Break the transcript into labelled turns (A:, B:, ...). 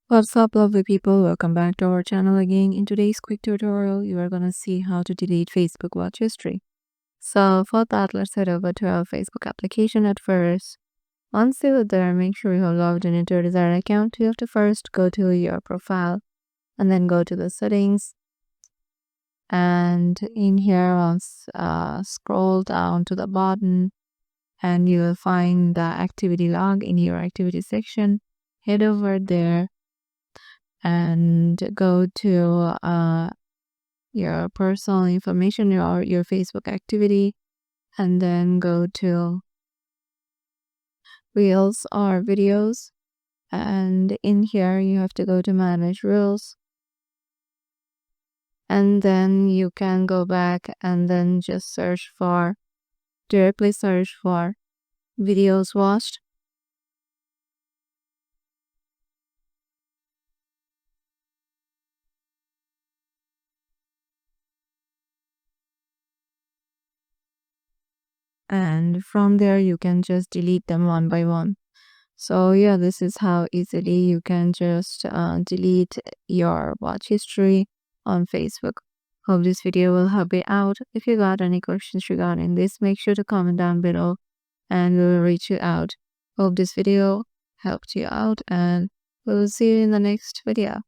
A: What's up, lovely people? Welcome back to our channel again. In today's quick tutorial, you are gonna see how to delete Facebook watch history. So for that, let's head over to our Facebook application at first. Once you're there, make sure you have logged in into your desired account. You have to first go to your profile and then go to the settings. And in here, scroll down to the bottom and you will find the activity log in your activity section. Head over there and go to your personal information or your Facebook activity, and then go to reels or videos. And in here, you have to go to manage rules, and then you can go back and then just directly search for videos watched. And from there, you can just delete them one by one. So yeah, this is how easily you can just delete your watch history on Facebook. Hope this video will help you out. If you got any questions regarding this, make sure to comment down below and we will reach you out. Hope this video helped you out and we'll see you in the next video.